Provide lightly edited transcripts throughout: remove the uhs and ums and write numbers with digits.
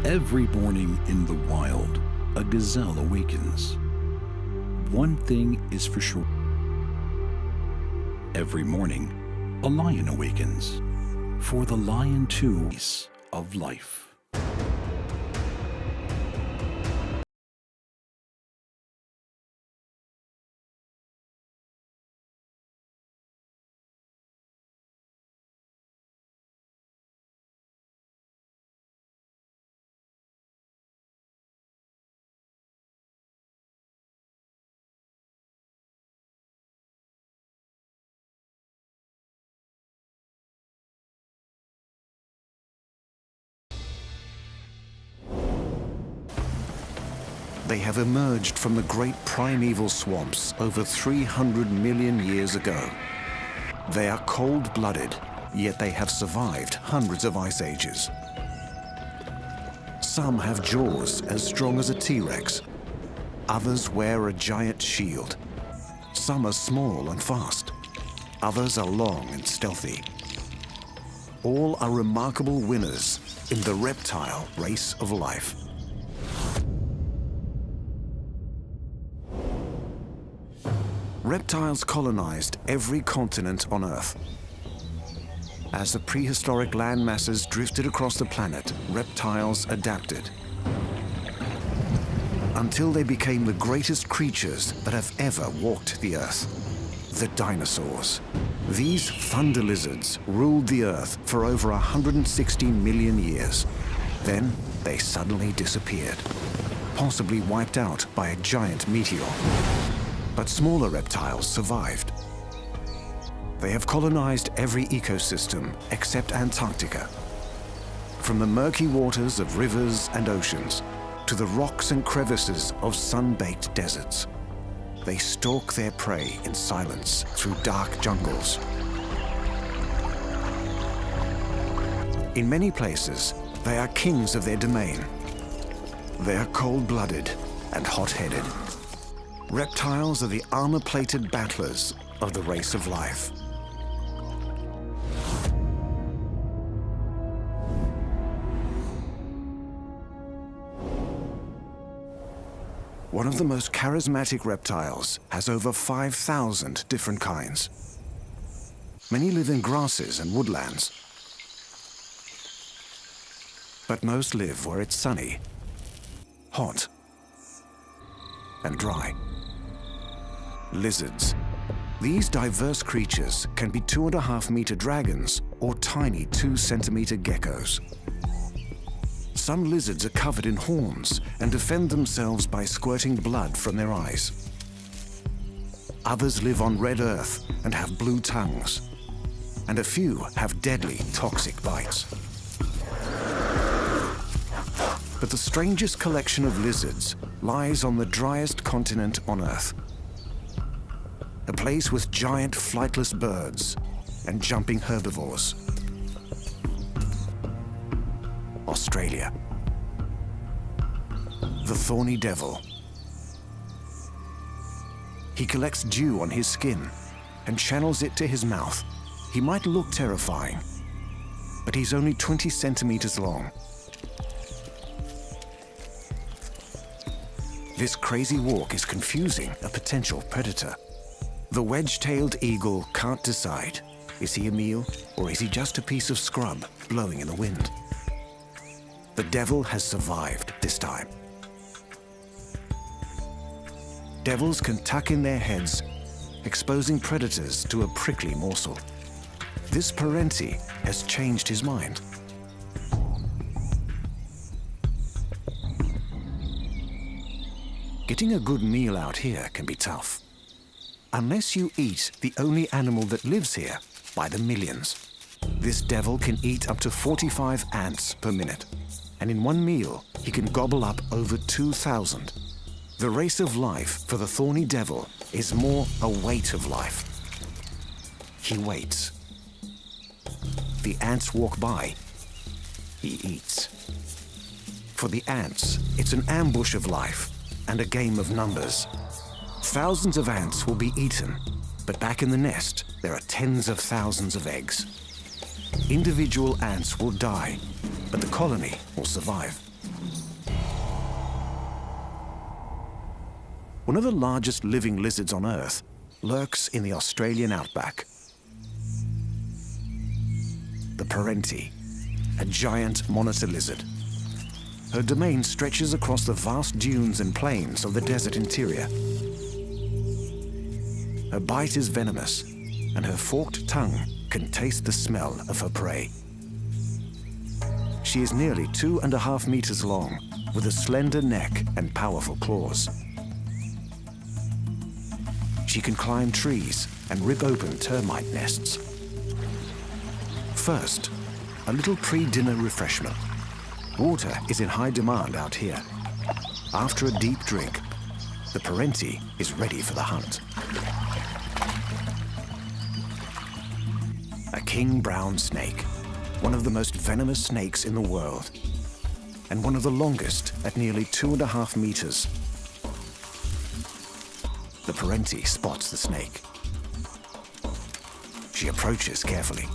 Every morning in the wild, a gazelle awakens. One thing is for sure. Every morning, a lion awakens. For the lion too is of life. They have emerged from the great primeval swamps over 300 million years ago. They are cold-blooded, yet they have survived hundreds of ice ages. Some have jaws as strong as a T-Rex. Others wear a giant shield. Some are small and fast. Others are long and stealthy. All are remarkable winners in the reptile race of life. Reptiles colonized every continent on Earth. As the prehistoric land masses drifted across the planet, reptiles adapted until they became the greatest creatures that have ever walked the Earth, the dinosaurs. These thunder lizards ruled the Earth for over 160 million years. Then they suddenly disappeared, possibly wiped out by a giant meteor. But smaller reptiles survived. They have colonized every ecosystem except Antarctica. From the murky waters of rivers and oceans to the rocks and crevices of sun-baked deserts, they stalk their prey in silence through dark jungles. In many places, they are kings of their domain. They are cold-blooded and hot-headed. Reptiles are the armor-plated battlers of the race of life. One of the most charismatic reptiles has over 5,000 different kinds. Many live in grasses and woodlands, but most live where it's sunny, hot, and dry. Lizards. These diverse creatures can be 2.5-meter dragons or tiny 2-centimeter geckos. Some lizards are covered in horns and defend themselves by squirting blood from their eyes. Others live on red earth and have blue tongues. And a few have deadly, toxic bites. But the strangest collection of lizards lies on the driest continent on Earth. A place with giant flightless birds and jumping herbivores. Australia. The thorny devil. He collects dew on his skin and channels it to his mouth. He might look terrifying, but he's only 20 centimeters long. This crazy walk is confusing a potential predator. The wedge-tailed eagle can't decide. Is he a meal or is he just a piece of scrub blowing in the wind? The devil has survived this time. Devils can tuck in their heads, exposing predators to a prickly morsel. This parenti has changed his mind. Getting a good meal out here can be tough. Unless you eat the only animal that lives here by the millions. This devil can eat up to 45 ants per minute. And in one meal, he can gobble up over 2,000. The race of life for the thorny devil is more a weight of life. He waits. The ants walk by. He eats. For the ants, it's an ambush of life and a game of numbers. Thousands of ants will be eaten, but back in the nest, there are tens of thousands of eggs. Individual ants will die, but the colony will survive. One of the largest living lizards on Earth lurks in the Australian outback. The Parenti, a giant monitor lizard. Her domain stretches across the vast dunes and plains of the desert interior. Her bite is venomous, and her forked tongue can taste the smell of her prey. She is nearly 2.5 meters long, with a slender neck and powerful claws. She can climb trees and rip open termite nests. First, a little pre-dinner refreshment. Water is in high demand out here. After a deep drink, the Parenti is ready for the hunt. A king brown snake, one of the most venomous snakes in the world, and one of the longest at nearly 2.5 meters. The Parenti spots the snake. She approaches carefully.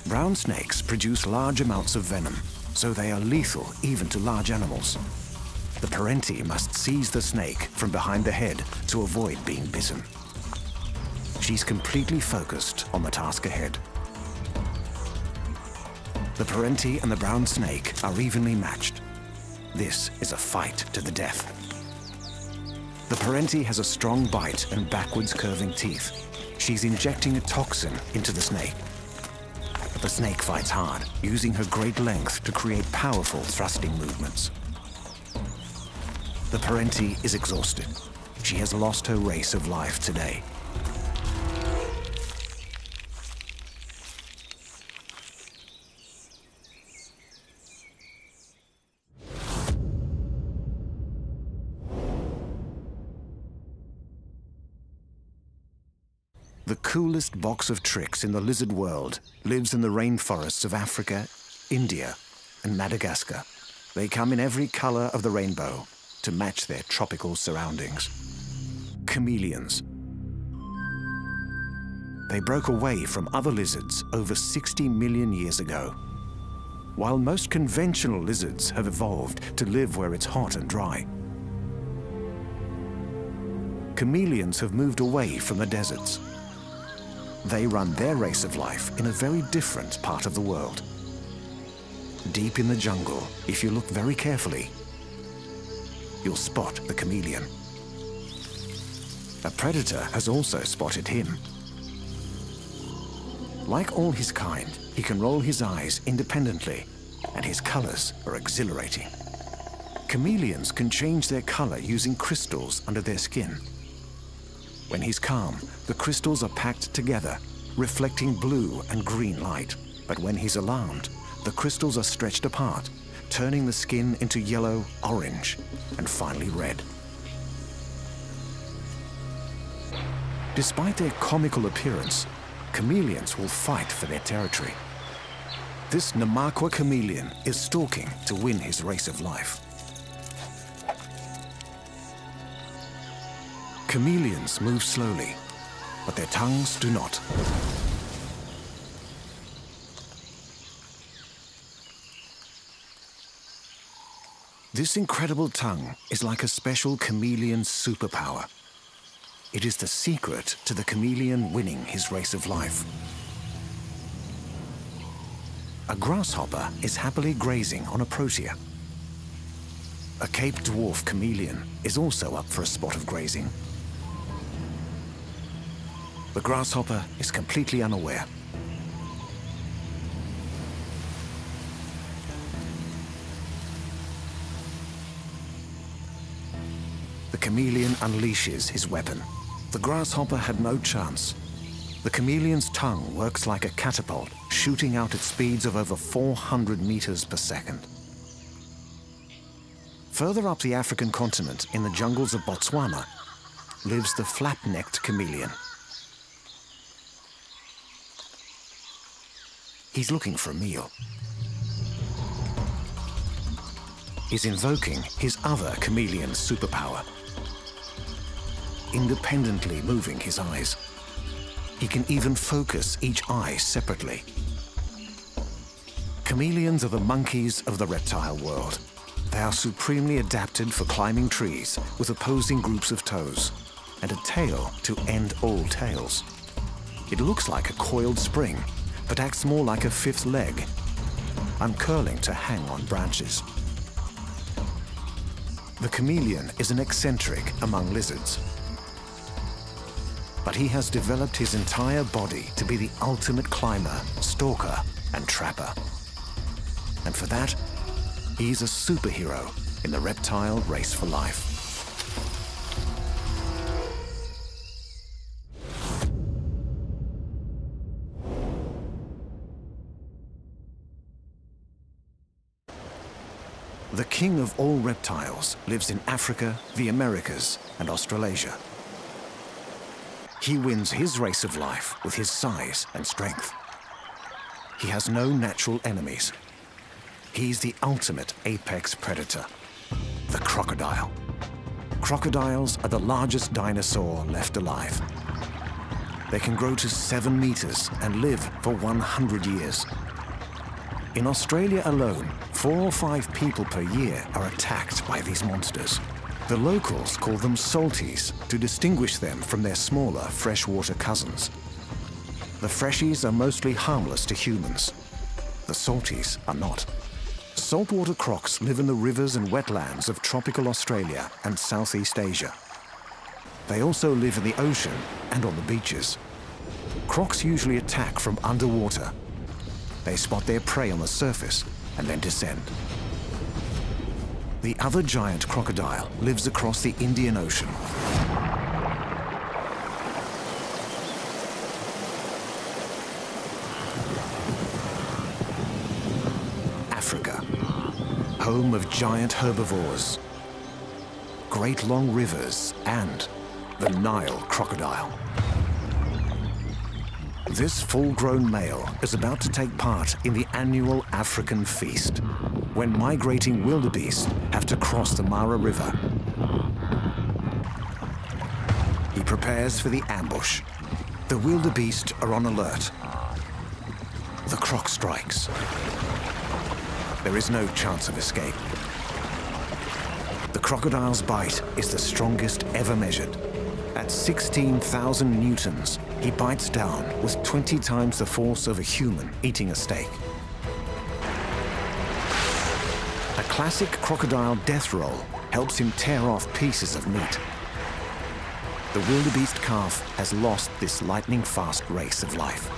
Brown snakes produce large amounts of venom, so they are lethal even to large animals. The Parenti must seize the snake from behind the head to avoid being bitten. She's completely focused on the task ahead. The Parenti and the brown snake are evenly matched. This is a fight to the death. The Parenti has a strong bite and backwards curving teeth. She's injecting a toxin into the snake. But the snake fights hard, using her great length to create powerful thrusting movements. The Parenti is exhausted. She has lost her race of life today. The coolest box of tricks in the lizard world lives in the rainforests of Africa, India, and Madagascar. They come in every color of the rainbow to match their tropical surroundings. Chameleons. They broke away from other lizards over 60 million years ago. While most conventional lizards have evolved to live where it's hot and dry, chameleons have moved away from the deserts. They run their race of life in a very different part of the world. Deep in the jungle, if you look very carefully, you'll spot the chameleon. A predator has also spotted him. Like all his kind, he can roll his eyes independently, and his colors are exhilarating. Chameleons can change their color using crystals under their skin. When he's calm, the crystals are packed together, reflecting blue and green light. But when he's alarmed, the crystals are stretched apart, turning the skin into yellow, orange, and finally red. Despite their comical appearance, chameleons will fight for their territory. This Namakwa chameleon is stalking to win his race of life. Chameleons move slowly, but their tongues do not. This incredible tongue is like a special chameleon superpower. It is the secret to the chameleon winning his race of life. A grasshopper is happily grazing on a protea. A Cape dwarf chameleon is also up for a spot of grazing. The grasshopper is completely unaware. The chameleon unleashes his weapon. The grasshopper had no chance. The chameleon's tongue works like a catapult, shooting out at speeds of over 400 meters per second. Further up the African continent, in the jungles of Botswana, lives the flap-necked chameleon. He's looking for a meal. He's invoking his other chameleon superpower. Independently moving his eyes. He can even focus each eye separately. Chameleons are the monkeys of the reptile world. They are supremely adapted for climbing trees with opposing groups of toes and a tail to end all tails. It looks like a coiled spring, but acts more like a fifth leg, uncurling to hang on branches. The chameleon is an eccentric among lizards, but he has developed his entire body to be the ultimate climber, stalker, and trapper. And for that, he's a superhero in the reptile race for life. The king of all reptiles lives in Africa, the Americas, and Australasia. He wins his race of life with his size and strength. He has no natural enemies. He's the ultimate apex predator, the crocodile. Crocodiles are the largest dinosaur left alive. They can grow to 7 meters and live for 100 years. In Australia alone, 4 or 5 people per year are attacked by these monsters. The locals call them salties to distinguish them from their smaller freshwater cousins. The freshies are mostly harmless to humans. The salties are not. Saltwater crocs live in the rivers and wetlands of tropical Australia and Southeast Asia. They also live in the ocean and on the beaches. Crocs usually attack from underwater. They spot their prey on the surface and then descend. The other giant crocodile lives across the Indian Ocean. Africa, home of giant herbivores, great long rivers, and the Nile crocodile. This full-grown male is about to take part in the annual African feast, when migrating wildebeest have to cross the Mara River. He prepares for the ambush. The wildebeest are on alert. The croc strikes. There is no chance of escape. The crocodile's bite is the strongest ever measured. At 16,000 newtons, he bites down with 20 times the force of a human eating a steak. A classic crocodile death roll helps him tear off pieces of meat. The wildebeest calf has lost this lightning-fast race of life.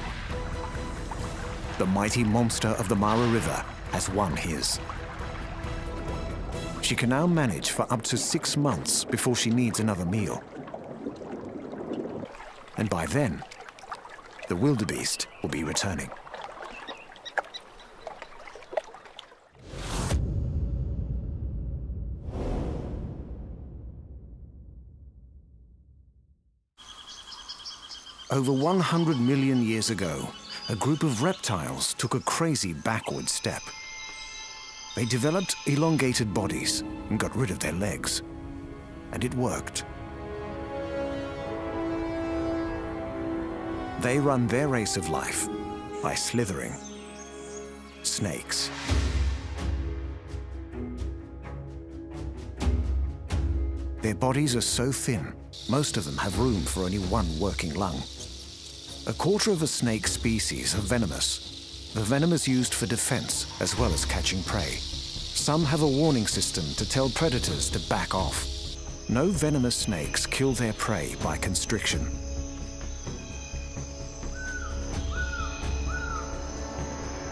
The mighty monster of the Mara River has won his. She can now manage for up to 6 months before she needs another meal. And by then, the wildebeest will be returning. Over 100 million years ago, a group of reptiles took a crazy backward step. They developed elongated bodies and got rid of their legs. And it worked. They run their race of life by slithering. Snakes. Their bodies are so thin, most of them have room for only one working lung. A quarter of a snake species are venomous. The venom is used for defense as well as catching prey. Some have a warning system to tell predators to back off. No venomous snakes kill their prey by constriction.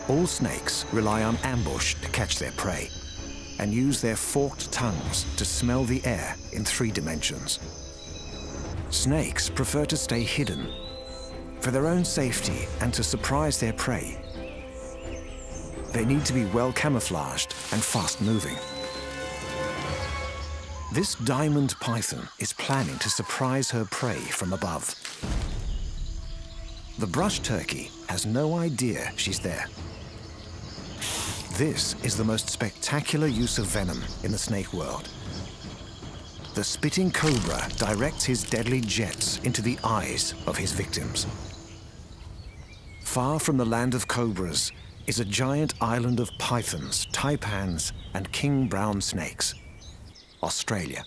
All snakes rely on ambush to catch their prey and use their forked tongues to smell the air in 3 dimensions. Snakes prefer to stay hidden for their own safety and to surprise their prey. They need to be well camouflaged and fast-moving. This diamond python is planning to surprise her prey from above. The brush turkey has no idea she's there. This is the most spectacular use of venom in the snake world. The spitting cobra directs his deadly jets into the eyes of his victims. Far from the land of cobras, is a giant island of pythons, taipans, and king brown snakes, Australia.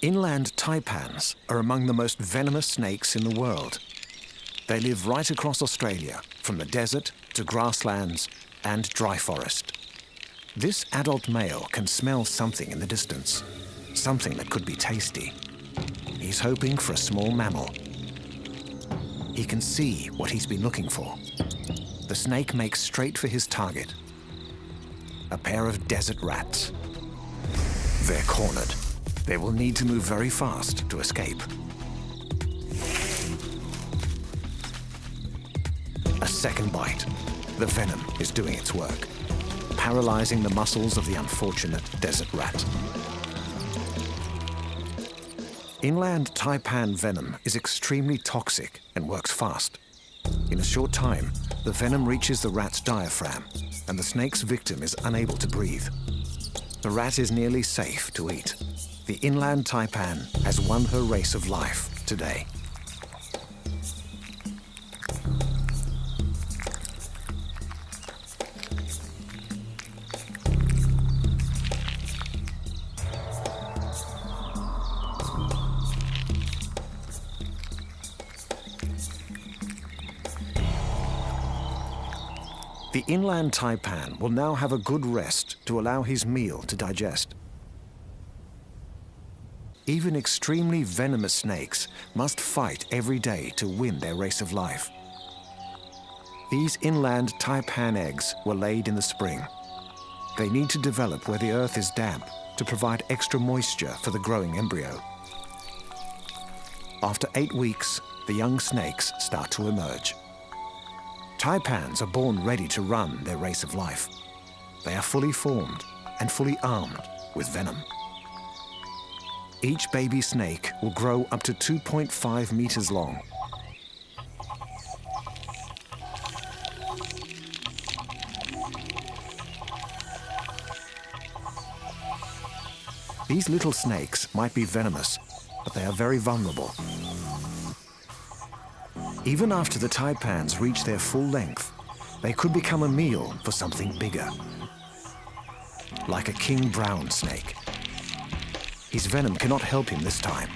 Inland taipans are among the most venomous snakes in the world. They live right across Australia, from the desert to grasslands and dry forest. This adult male can smell something in the distance, something that could be tasty. He's hoping for a small mammal. He can see what he's been looking for. The snake makes straight for his target, a pair of desert rats. They're cornered. They will need to move very fast to escape. A second bite. The venom is doing its work, paralyzing the muscles of the unfortunate desert rat. Inland taipan venom is extremely toxic and works fast. In a short time, the venom reaches the rat's diaphragm, and the snake's victim is unable to breathe. The rat is nearly safe to eat. The inland taipan has won her race of life today. The inland taipan will now have a good rest to allow his meal to digest. Even extremely venomous snakes must fight every day to win their race of life. These inland taipan eggs were laid in the spring. They need to develop where the earth is damp to provide extra moisture for the growing embryo. After 8 weeks, the young snakes start to emerge. Taipans are born ready to run their race of life. They are fully formed and fully armed with venom. Each baby snake will grow up to 2.5 meters long. These little snakes might be venomous, but they are very vulnerable. Even after the taipans reach their full length, they could become a meal for something bigger, like a king brown snake. His venom cannot help him this time,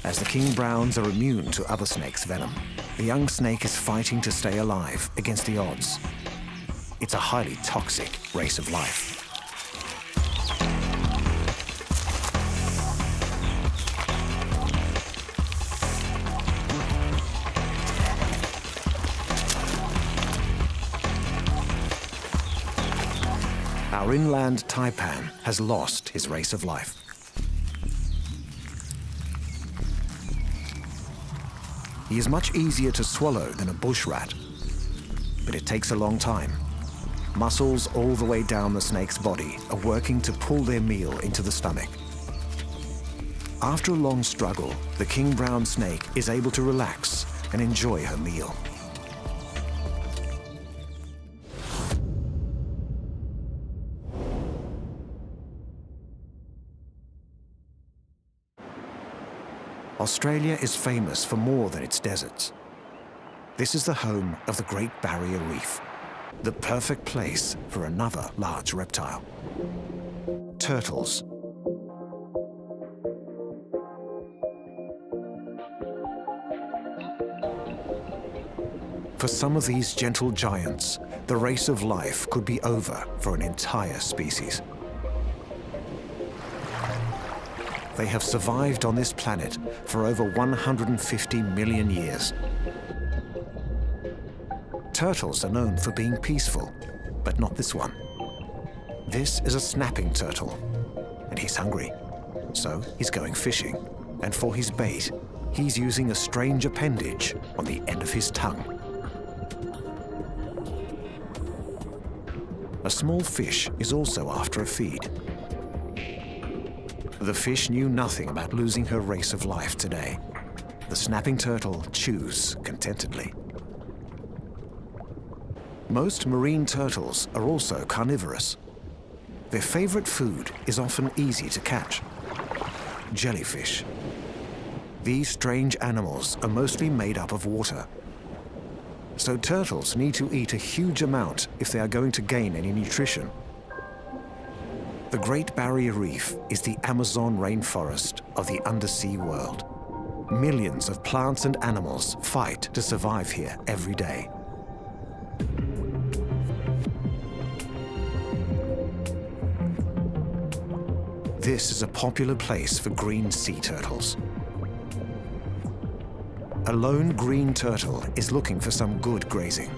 as the king browns are immune to other snakes' venom. The young snake is fighting to stay alive against the odds. It's a highly toxic race of life. Our inland taipan has lost his race of life. He is much easier to swallow than a bush rat, but it takes a long time. Muscles all the way down the snake's body are working to pull their meal into the stomach. After a long struggle, the king brown snake is able to relax and enjoy her meal. Australia is famous for more than its deserts. This is the home of the Great Barrier Reef, the perfect place for another large reptile. Turtles. For some of these gentle giants, the race of life could be over for an entire species. They have survived on this planet for over 150 million years. Turtles are known for being peaceful, but not this one. This is a snapping turtle, and he's hungry. So he's going fishing, and for his bait, he's using a strange appendage on the end of his tongue. A small fish is also after a feed. The fish knew nothing about losing her race of life today. The snapping turtle chews contentedly. Most marine turtles are also carnivorous. Their favorite food is often easy to catch: jellyfish. These strange animals are mostly made up of water. So turtles need to eat a huge amount if they are going to gain any nutrition. The Great Barrier Reef is the Amazon rainforest of the undersea world. Millions of plants and animals fight to survive here every day. This is a popular place for green sea turtles. A lone green turtle is looking for some good grazing.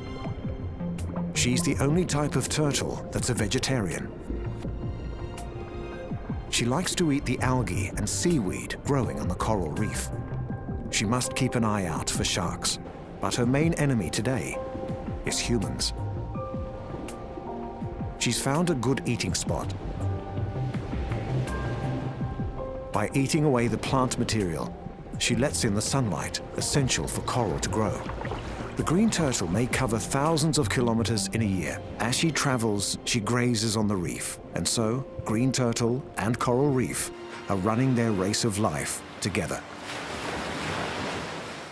She's the only type of turtle that's a vegetarian. She likes to eat the algae and seaweed growing on the coral reef. She must keep an eye out for sharks, but her main enemy today is humans. She's found a good eating spot. By eating away the plant material, she lets in the sunlight, essential for coral to grow. The green turtle may cover thousands of kilometers in a year. As she travels, she grazes on the reef, and so green turtle and coral reef are running their race of life together.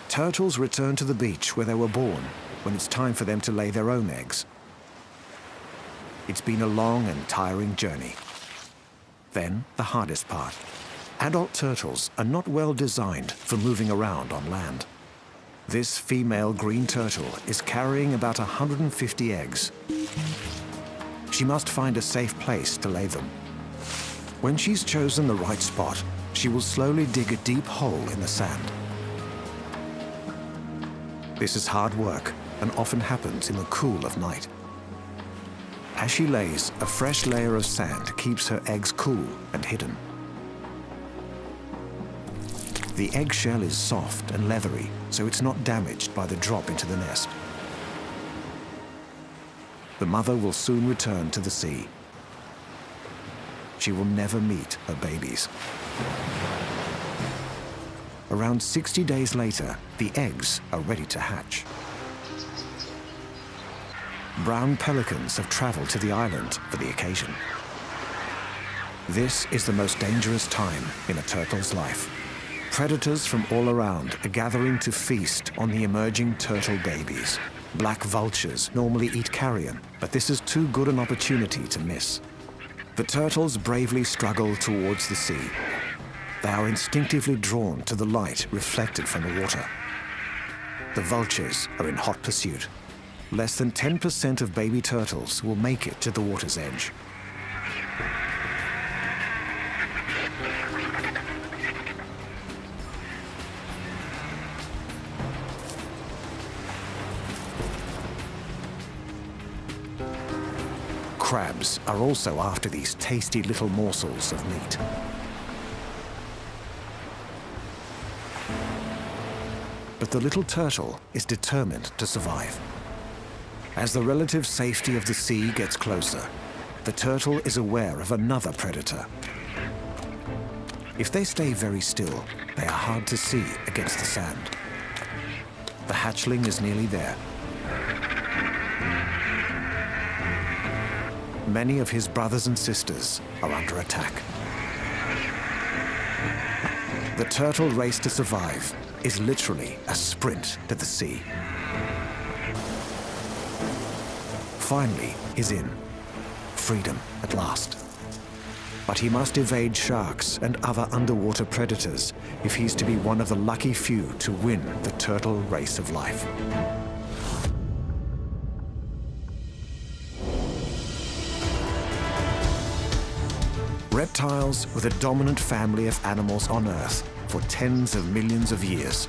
Turtles return to the beach where they were born when it's time for them to lay their own eggs. It's been a long and tiring journey. Then the hardest part. Adult turtles are not well designed for moving around on land. This female green turtle is carrying about 150 eggs. She must find a safe place to lay them. When she's chosen the right spot, she will slowly dig a deep hole in the sand. This is hard work and often happens in the cool of night. As she lays, a fresh layer of sand keeps her eggs cool and hidden. The eggshell is soft and leathery, so it's not damaged by the drop into the nest. The mother will soon return to the sea. She will never meet her babies. Around 60 days later, the eggs are ready to hatch. Brown pelicans have traveled to the island for the occasion. This is the most dangerous time in a turtle's life. Predators from all around are gathering to feast on the emerging turtle babies. Black vultures normally eat carrion, but this is too good an opportunity to miss. The turtles bravely struggle towards the sea. They are instinctively drawn to the light reflected from the water. The vultures are in hot pursuit. Less than 10% of baby turtles will make it to the water's edge. Crabs are also after these tasty little morsels of meat. But the little turtle is determined to survive. As the relative safety of the sea gets closer, the turtle is aware of another predator. If they stay very still, they are hard to see against the sand. The hatchling is nearly there. Many of his brothers and sisters are under attack. The turtle race to survive is literally a sprint to the sea. Finally, he's in. Freedom at last. But he must evade sharks and other underwater predators if he's to be one of the lucky few to win the turtle race of life. Reptiles were the dominant family of animals on Earth for tens of millions of years.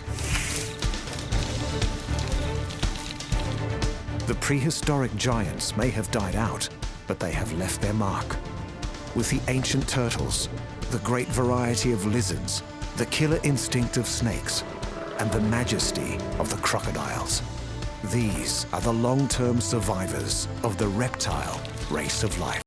The prehistoric giants may have died out, but they have left their mark. With the ancient turtles, the great variety of lizards, the killer instinct of snakes, and the majesty of the crocodiles. These are the long-term survivors of the reptile race of life.